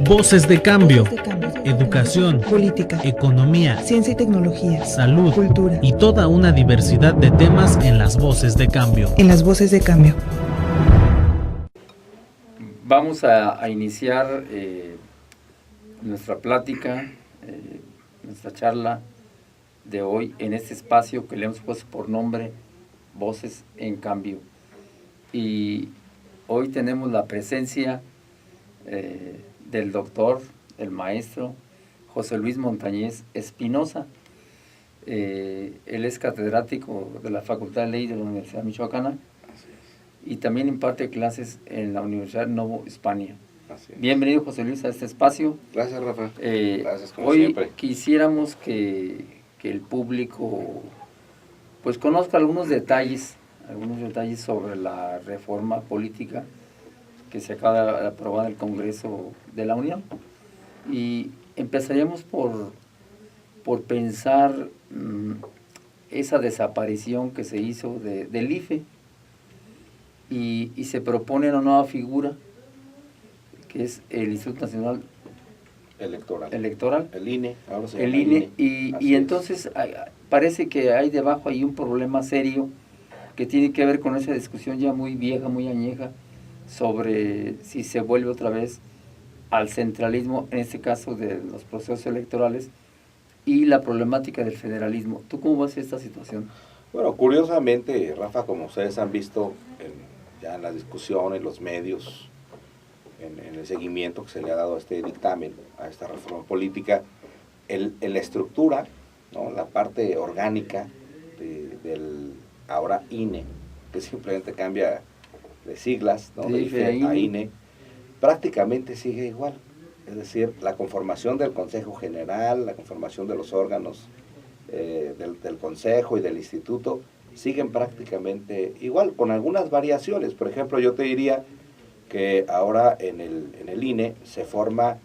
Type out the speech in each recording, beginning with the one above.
Voces de cambio. Voces de cambio. Educación, Política, economía, ciencia y tecnología, salud, cultura. y toda una diversidad de temas en las Voces de Cambio. En las Voces de Cambio. Vamos a iniciar nuestra plática, nuestra charla de hoy en este espacio que le hemos puesto por nombre Voces en Cambio. Y hoy tenemos la presencia del doctor, el maestro José Luis Montañez Espinosa. Él es catedrático de la Facultad de Ley de la Universidad Michoacana y también imparte clases en la Universidad Novo Hispania. Bienvenido, José Luis, a este espacio. Gracias, Rafa. Gracias, como hoy siempre. Quisiéramos que el público pues conozca algunos detalles sobre la reforma política que se acaba de aprobar en el Congreso de la Unión. Y empezaríamos por pensar esa desaparición que se hizo del IFE y se propone una nueva figura que es el Instituto Nacional Electoral. El INE. Ahora se el llama INE. INE. Y entonces parece que hay debajo ahí un problema serio que tiene que ver con esa discusión ya muy vieja, muy añeja, sobre si se vuelve otra vez al centralismo, en este caso de los procesos electorales, y la problemática del federalismo. ¿Tú cómo ves esta situación? Bueno, curiosamente, Rafa, como ustedes han visto ya en la discusión, en los medios, en el seguimiento que se le ha dado a este dictamen, a esta reforma política, en la estructura, ¿no? La parte orgánica del ahora INE, que simplemente cambia de siglas, ¿no? De IFE a INE, prácticamente sigue igual. Es decir, la conformación del Consejo General, la conformación de los órganos del Consejo y del Instituto, siguen prácticamente igual, con algunas variaciones. Por ejemplo, yo te diría que ahora en el INE se forma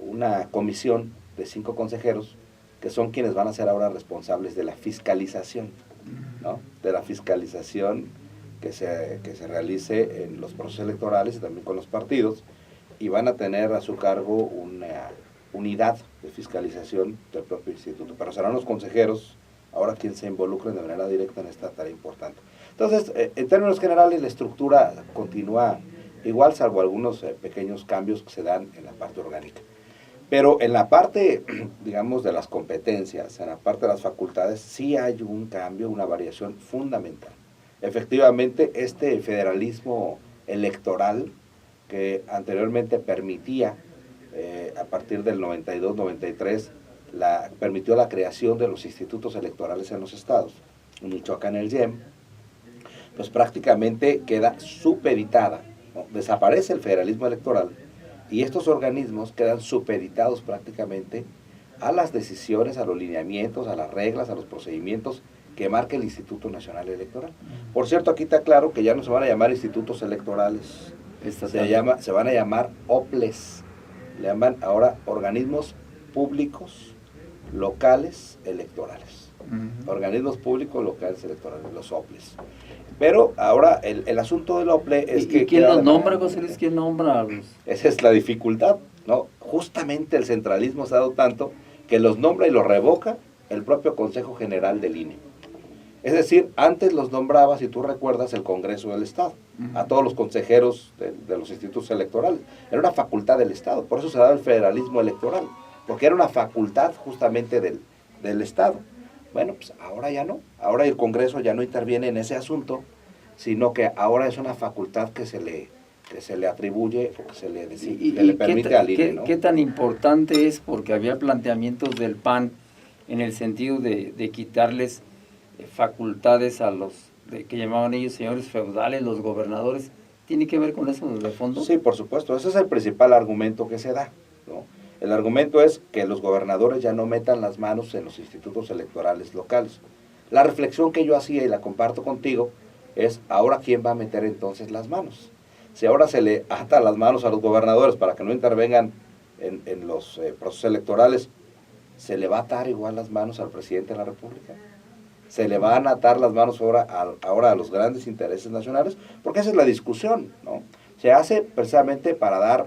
una comisión de 5 consejeros que son quienes van a ser ahora responsables de la fiscalización, ¿no? De la fiscalización que se realice en los procesos electorales y también con los partidos, y van a tener a su cargo una unidad de fiscalización del propio instituto. Pero serán los consejeros ahora quienes se involucren de manera directa en esta tarea importante. Entonces, en términos generales, la estructura continúa igual, salvo algunos pequeños cambios que se dan en la parte orgánica. Pero en la parte, digamos, de las competencias, en la parte de las facultades, sí hay un cambio, una variación fundamental. Efectivamente, este federalismo electoral que anteriormente permitía, a partir del 92-93, permitió la creación de los institutos electorales en los estados, en Michoacán el IEM, pues prácticamente queda supeditada, ¿no? Desaparece el federalismo electoral y estos organismos quedan supeditados prácticamente a las decisiones, a los lineamientos, a las reglas, a los procedimientos que marca el Instituto Nacional Electoral. Por cierto, aquí está claro que ya no se van a llamar institutos electorales, se van a llamar OPLES, le llaman ahora organismos públicos locales electorales. Organismos públicos locales electorales, los OPLES. Pero ahora el asunto del OPLE es que... ¿Y quién los nombra, José Luis? ¿Quién nombra a los...? Esa es la dificultad, ¿no? Justamente el centralismo se ha dado tanto que los nombra y los revoca el propio Consejo General del INE. Es decir, antes los nombraba, si tú recuerdas, el Congreso del Estado, a todos los consejeros de los institutos electorales. Era una facultad del Estado, por eso se daba el federalismo electoral, porque era una facultad justamente del Estado. Bueno, pues ahora ya no, ahora el Congreso ya no interviene en ese asunto, sino que ahora es una facultad que se le atribuye, o que le permite al INE, ¿no? ¿Qué tan importante es? Porque había planteamientos del PAN en el sentido de quitarles facultades a los que llamaban ellos señores feudales, los gobernadores. ¿Tiene que ver con eso de fondo? Sí, por supuesto, ese es el principal argumento que se da, ¿no? El argumento es que los gobernadores ya no metan las manos en los institutos electorales locales. La reflexión que yo hacía y la comparto contigo es, ¿ahora quién va a meter entonces las manos? Si ahora se le ata las manos a los gobernadores para que no intervengan en los procesos electorales, ¿se le va a atar igual las manos al presidente de la República? ¿Se le van a atar las manos ahora a los grandes intereses nacionales? Porque esa es la discusión, ¿no? Se hace precisamente para dar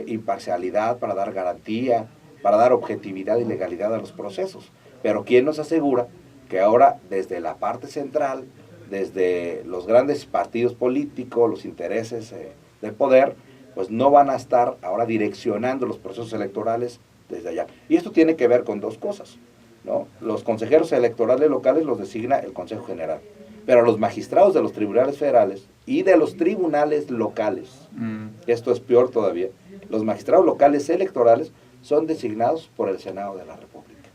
imparcialidad, para dar garantía, para dar objetividad y legalidad a los procesos. Pero ¿quién nos asegura que ahora desde la parte central, desde los grandes partidos políticos, los intereses de poder, pues no van a estar ahora direccionando los procesos electorales desde allá? Y esto tiene que ver con dos cosas, ¿no? Los consejeros electorales locales los designa el Consejo General, pero los magistrados de los tribunales federales y de los tribunales locales, esto es peor todavía, los magistrados locales electorales son designados por el Senado de la República,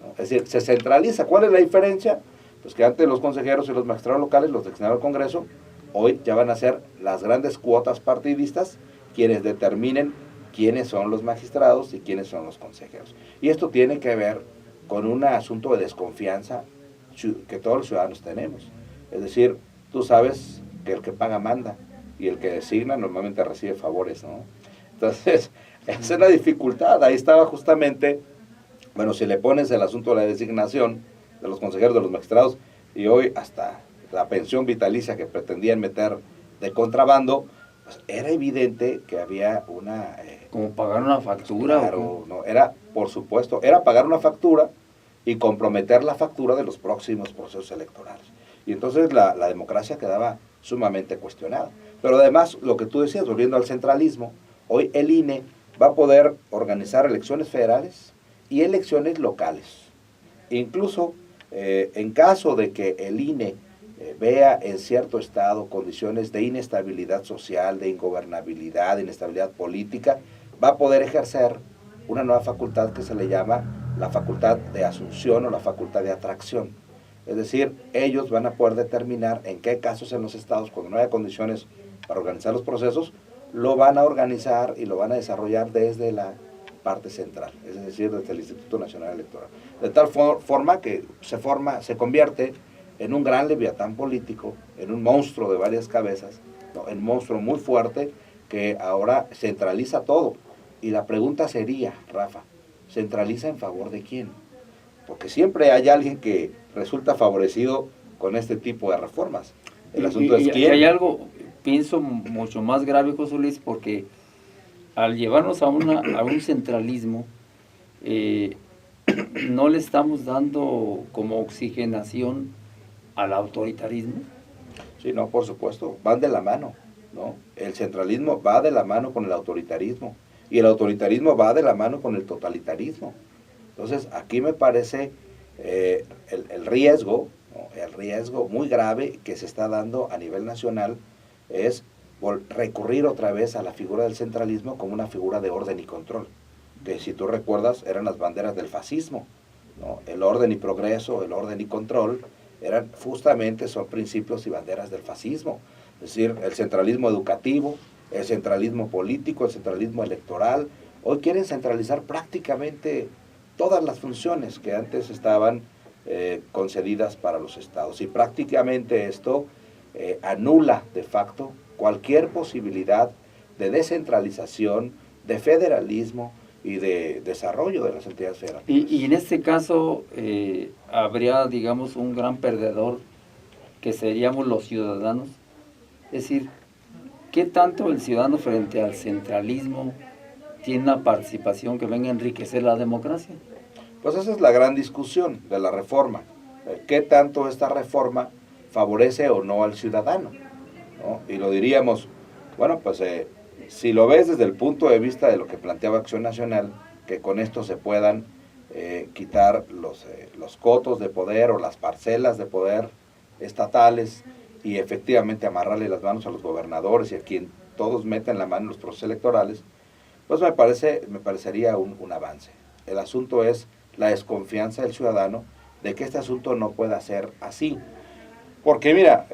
¿no? Es decir, se centraliza. ¿Cuál es la diferencia? Pues que antes los consejeros y los magistrados locales los designaba el Congreso, hoy ya van a ser las grandes cuotas partidistas quienes determinen quiénes son los magistrados y quiénes son los consejeros. Y esto tiene que ver con un asunto de desconfianza que todos los ciudadanos tenemos. Es decir, tú sabes que el que paga manda y el que designa normalmente recibe favores, ¿no? Entonces, esa es la dificultad. Ahí estaba justamente, bueno, si le pones el asunto de la designación de los consejeros, de los magistrados, y hoy hasta la pensión vitalicia que pretendían meter de contrabando, pues era evidente que había una... como pagar una factura. Claro, no, era, por supuesto, era pagar una factura y comprometer la factura de los próximos procesos electorales. Y entonces la democracia quedaba sumamente cuestionada. Pero además, lo que tú decías, volviendo al centralismo, hoy el INE va a poder organizar elecciones federales y elecciones locales. Incluso en caso de que el INE vea en cierto estado condiciones de inestabilidad social, de ingobernabilidad, de inestabilidad política, va a poder ejercer una nueva facultad que se le llama la facultad de asunción o la facultad de atracción. Es decir, ellos van a poder determinar en qué casos en los estados, cuando no haya condiciones para organizar los procesos, lo van a organizar y lo van a desarrollar desde la parte central, es decir, desde el Instituto Nacional Electoral. De tal forma que se convierte en un gran leviatán político, en un monstruo de varias cabezas, ¿no? En un monstruo muy fuerte que ahora centraliza todo. Y la pregunta sería, Rafa, ¿centraliza en favor de quién? Porque siempre hay alguien que resulta favorecido con este tipo de reformas. El asunto es quién. Y hay algo, pienso, mucho más grave, José Luis, porque al llevarnos a un centralismo, no le estamos dando como oxigenación al autoritarismo. Sí, no, por supuesto, van de la mano, ¿no? El centralismo va de la mano con el autoritarismo y el autoritarismo va de la mano con el totalitarismo. Entonces, aquí me parece el riesgo, ¿no? El riesgo muy grave que se está dando a nivel nacional es recurrir otra vez a la figura del centralismo como una figura de orden y control, que si tú recuerdas eran las banderas del fascismo, ¿no? El orden y progreso, el orden y control, son principios y banderas del fascismo. Es decir, el centralismo educativo, el centralismo político, el centralismo electoral. Hoy quieren centralizar prácticamente todas las funciones que antes estaban concedidas para los estados. Y prácticamente esto anula de facto cualquier posibilidad de descentralización, de federalismo y de desarrollo de las entidades federales. Y en este caso habría, digamos, un gran perdedor que seríamos los ciudadanos. Es decir, ¿qué tanto el ciudadano frente al centralismo tiene una participación que venga a enriquecer la democracia? Pues esa es la gran discusión de la reforma. ¿Qué tanto esta reforma favorece o no al ciudadano? ¿No? Y lo diríamos, bueno, pues si lo ves desde el punto de vista de lo que planteaba Acción Nacional, que con esto se puedan quitar los cotos de poder o las parcelas de poder estatales y efectivamente amarrarle las manos a los gobernadores y a quien todos meten la mano en los procesos electorales, pues me parecería un avance. El asunto es la desconfianza del ciudadano de que este asunto no pueda ser así. Porque mira,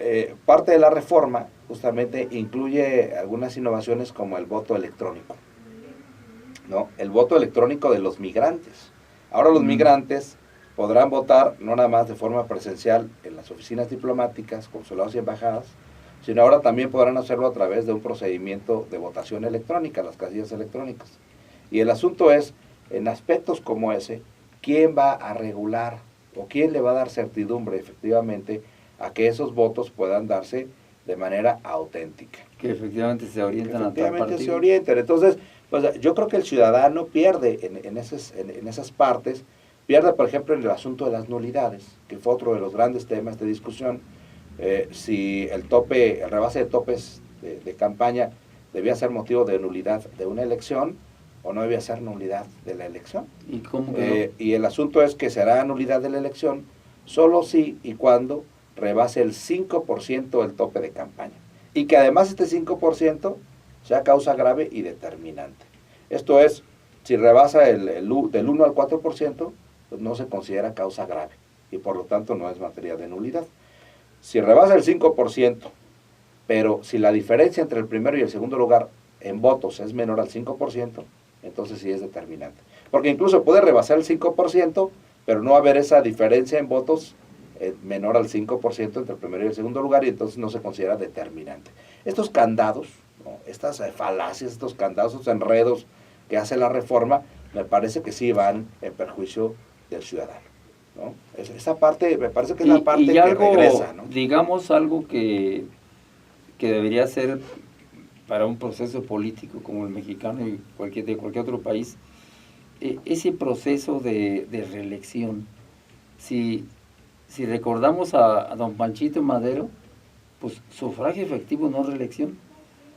parte de la reforma justamente incluye algunas innovaciones como el voto electrónico, ¿no? El voto electrónico de los migrantes. Ahora los migrantes podrán votar no nada más de forma presencial en las oficinas diplomáticas, consulados y embajadas, sino ahora también podrán hacerlo a través de un procedimiento de votación electrónica, las casillas electrónicas. Y el asunto es, en aspectos como ese, ¿quién va a regular o quién le va a dar certidumbre efectivamente a que esos votos puedan darse de manera auténtica? Que efectivamente se orientan a tal Efectivamente partido. se orientan. Entonces, pues, yo creo que el ciudadano pierde en esas partes, pierde, por ejemplo, en el asunto de las nulidades, que fue otro de los grandes temas de discusión. Si el rebase de topes de campaña debía ser motivo de nulidad de una elección o no debía ser nulidad de la elección. ¿Y cómo quedó? Y el asunto es que será nulidad de la elección solo si y cuando rebase el 5% del tope de campaña. Y que además este 5% sea causa grave y determinante. Esto es, si rebasa del 1 al 4%, pues no se considera causa grave y por lo tanto no es materia de nulidad. Si rebasa el 5%, pero si la diferencia entre el primero y el segundo lugar en votos es menor al 5%, entonces sí es determinante. Porque incluso puede rebasar el 5%, pero no haber esa diferencia en votos menor al 5% entre el primero y el segundo lugar, y entonces no se considera determinante. Estos candados, ¿no? Estas falacias, estos candados, estos enredos que hace la reforma, me parece que sí van en perjuicio del ciudadano, ¿no? Esa parte, me parece que es la parte que regresa, ¿no? Digamos algo que debería ser para un proceso político como el mexicano y de cualquier otro país, ese proceso de reelección. Si recordamos a don Panchito Madero, pues sufragio efectivo, no reelección.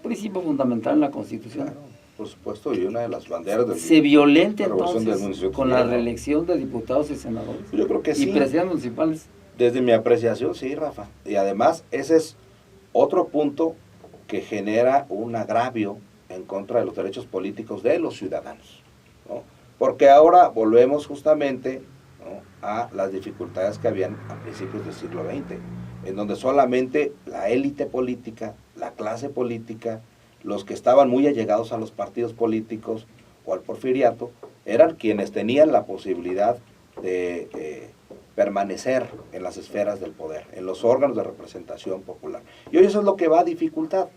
Principio fundamental en la Constitución. Claro, por supuesto, y una de las banderas del ¿Se violenta la revolución del entonces municipio con la chileno. reelección de diputados y senadores? Yo creo que sí. Y presidentes municipales. Desde mi apreciación, sí, Rafa. Y además, ese es otro punto que genera un agravio en contra de los derechos políticos de los ciudadanos, ¿no? Porque ahora volvemos justamente, ¿no?, a las dificultades que habían a principios del siglo XX, en donde solamente la élite política, la clase política, los que estaban muy allegados a los partidos políticos o al porfiriato, eran quienes tenían la posibilidad de permanecer en las esferas del poder, en los órganos de representación popular. Y hoy eso es lo que va a dificultar,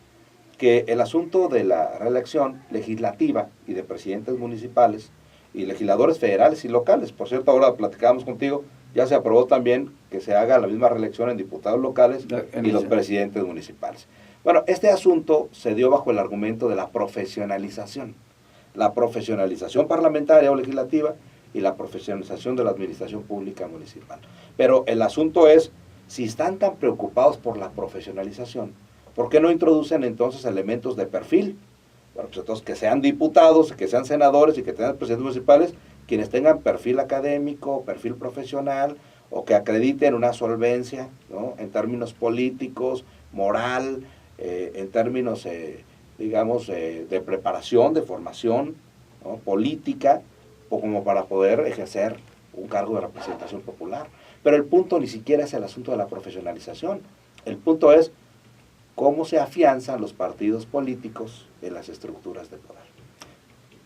que el asunto de la reelección legislativa y de presidentes municipales y legisladores federales y locales, por cierto, ahora platicábamos contigo, ya se aprobó también que se haga la misma reelección en diputados locales y los presidentes municipales. Bueno, este asunto se dio bajo el argumento de la profesionalización parlamentaria o legislativa y la profesionalización de la administración pública municipal. Pero el asunto es, si están tan preocupados por la profesionalización, ¿por qué no introducen entonces elementos de perfil? Bueno, pues entonces que sean diputados, que sean senadores y que tengan presidentes municipales, quienes tengan perfil académico, perfil profesional, o que acrediten una solvencia, ¿no?, en términos políticos, moral, en términos, digamos, de preparación, de formación, ¿no?, política, o como para poder ejercer un cargo de representación popular. Pero el punto ni siquiera es el asunto de la profesionalización. El punto es cómo se afianzan los partidos políticos en las estructuras de poder.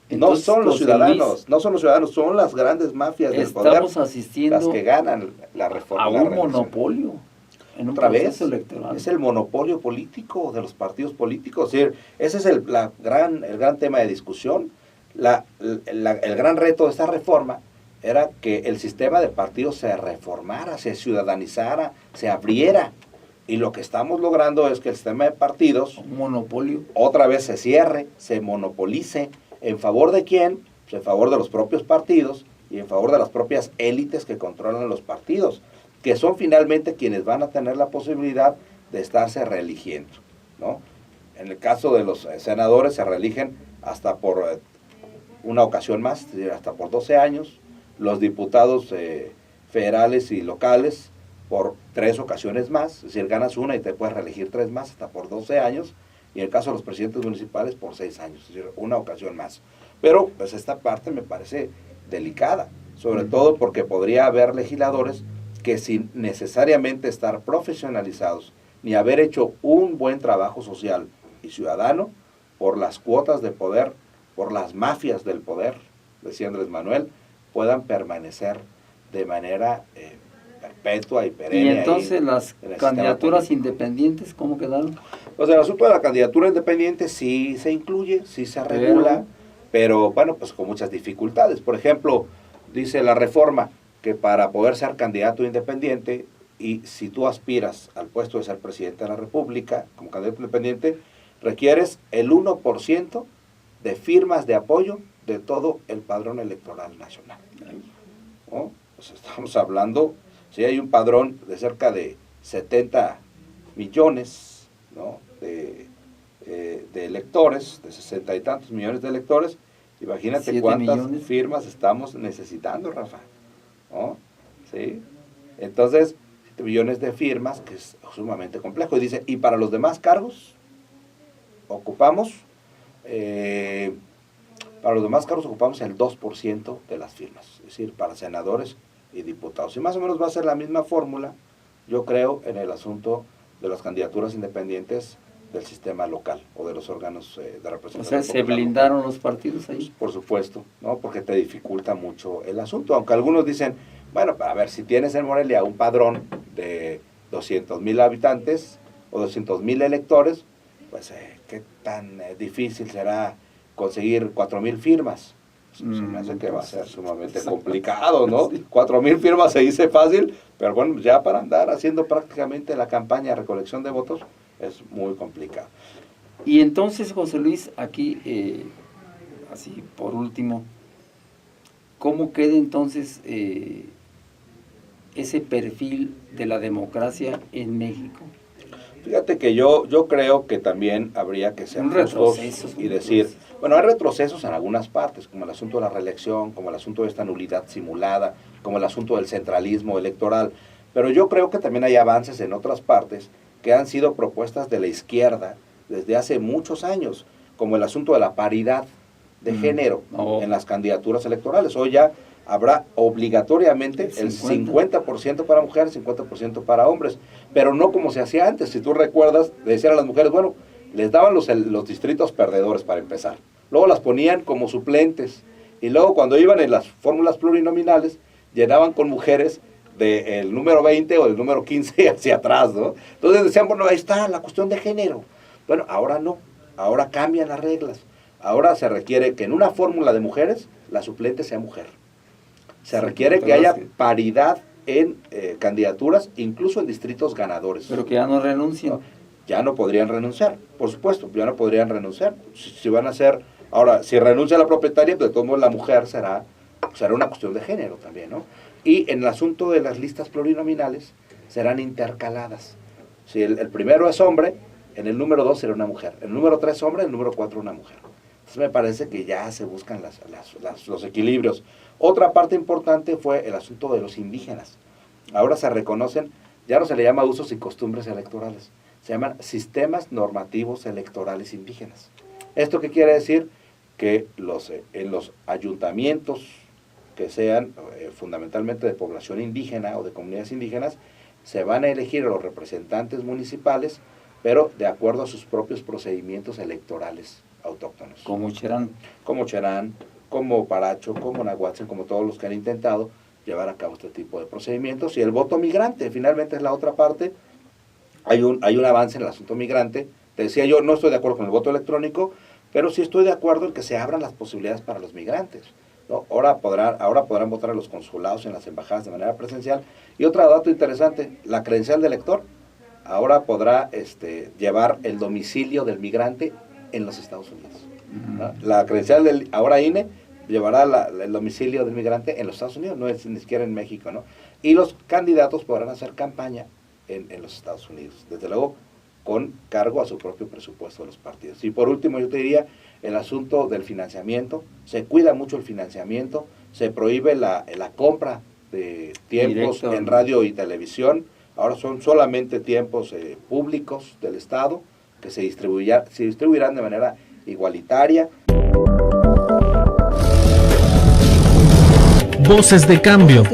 Entonces, no son los ciudadanos, son las grandes mafias del poder asistiendo las que ganan la reforma. A un monopolio en un proceso electoral. Es el monopolio político de los partidos políticos. Es decir, ese es el gran tema de discusión. El gran reto de esta reforma era que el sistema de partidos se reformara, se ciudadanizara, se abriera. Y lo que estamos logrando es que el sistema de partidos, un monopolio, otra vez se cierre, se monopolice. ¿En favor de quién? Pues en favor de los propios partidos y en favor de las propias élites que controlan los partidos, que son finalmente quienes van a tener la posibilidad de estarse reeligiendo, ¿no? En el caso de los senadores se reeligen hasta por una ocasión más, es decir, hasta por 12 años, los diputados federales y locales por 3 ocasiones más, es decir, ganas una y te puedes reelegir 3 más, hasta por 12 años, y en el caso de los presidentes municipales por 6 años, es decir, una ocasión más. Pero pues esta parte me parece delicada, sobre todo porque podría haber legisladores que sin necesariamente estar profesionalizados, ni haber hecho un buen trabajo social y ciudadano, por las cuotas de poder, por las mafias del poder, decía Andrés Manuel, puedan permanecer de manera perpetua y perenne. Y entonces las candidaturas independientes, ¿cómo quedaron? Pues el asunto de la candidatura independiente sí se incluye, sí se regula, pero bueno, pues con muchas dificultades. Por ejemplo, dice la reforma que para poder ser candidato independiente, y si tú aspiras al puesto de ser presidente de la República como candidato independiente, requieres el 1% de firmas de apoyo de todo el padrón electoral nacional, ¿no? Pues estamos hablando, si hay un padrón de cerca de 70 millones, ¿no?, de electores, de 60 y tantos millones de electores, imagínate cuántas firmas estamos necesitando, Rafa, ¿no? ¿Sí? Entonces, 7 millones de firmas, que es sumamente complejo. Y dice, y para los demás cargos, ocupamos el 2% de las firmas, es decir, para senadores y diputados. Y más o menos va a ser la misma fórmula, yo creo, en el asunto de las candidaturas independientes del sistema local o de los órganos de representación. O sea, ¿se blindaron local los partidos ahí? Pues, por supuesto, ¿no? Porque te dificulta mucho el asunto, aunque algunos dicen, bueno, a ver, si tienes en Morelia un padrón de 200,000 habitantes o 200,000 electores, pues qué tan difícil será conseguir 4,000 firmas. Se me hace que va a ser sumamente complicado, ¿no? 4,000 firmas se dice fácil, pero bueno, ya para andar haciendo prácticamente la campaña de recolección de votos es muy complicado. Y entonces, José Luis, aquí, así por último, ¿cómo queda entonces ese perfil de la democracia en México? Fíjate que yo creo que también habría que ser justos y decir, bueno, hay retrocesos en algunas partes, como el asunto de la reelección, como el asunto de esta nulidad simulada, como el asunto del centralismo electoral, pero yo creo que también hay avances en otras partes que han sido propuestas de la izquierda desde hace muchos años, como el asunto de la paridad de género en las candidaturas electorales. Hoy ya habrá obligatoriamente el 50% para mujeres, 50% para hombres, pero no como se hacía antes. Si tú recuerdas, le decían a las mujeres, bueno, les daban los distritos perdedores para empezar, luego las ponían como suplentes, y luego cuando iban en las fórmulas plurinominales, llenaban con mujeres del número 20 o del número 15 hacia atrás, ¿no? Entonces decían, bueno, ahí está la cuestión de género. Bueno, ahora no, ahora cambian las reglas. Ahora se requiere que en una fórmula de mujeres, la suplente sea mujer. Se requiere que haya paridad en candidaturas, incluso en distritos ganadores. Pero que ya no renuncien. Ya no podrían renunciar, por supuesto, ya no podrían renunciar. Si van a ser, ahora, si renuncia la propietaria, de todos modos la mujer será una cuestión de género también, ¿no? Y en el asunto de las listas plurinominales, serán intercaladas. Si el primero es hombre, en el número 2 será una mujer. En el número 3 hombre, en el número 4 una mujer. Entonces me parece que ya se buscan los equilibrios. Otra parte importante fue el asunto de los indígenas. Ahora se reconocen, ya no se le llama usos y costumbres electorales, se llaman sistemas normativos electorales indígenas. ¿Esto qué quiere decir? Que en los ayuntamientos que sean fundamentalmente de población indígena o de comunidades indígenas, se van a elegir a los representantes municipales, pero de acuerdo a sus propios procedimientos electorales autóctonos. Como Cherán. Como Cherán, como Paracho, como Nahuatzin, como todos los que han intentado llevar a cabo este tipo de procedimientos. Y el voto migrante, finalmente, es la otra parte. Hay un avance en el asunto migrante. Te decía yo, no estoy de acuerdo con el voto electrónico, pero sí estoy de acuerdo en que se abran las posibilidades para los migrantes, ¿no? Ahora podrán votar en los consulados, en las embajadas de manera presencial. Y otro dato interesante, la credencial de elector ahora podrá llevar el domicilio del migrante en los Estados Unidos, ¿no? La credencial ahora INE llevará el domicilio del migrante en los Estados Unidos, no es ni siquiera en México, ¿no? Y los candidatos podrán hacer campaña en los Estados Unidos, desde luego con cargo a su propio presupuesto de los partidos. Y por último yo te diría el asunto del financiamiento. Se cuida mucho el financiamiento, se prohíbe la compra de tiempos directo en radio y televisión. Ahora son solamente tiempos públicos del Estado que se distribuirán de manera igualitaria. Voces de cambio.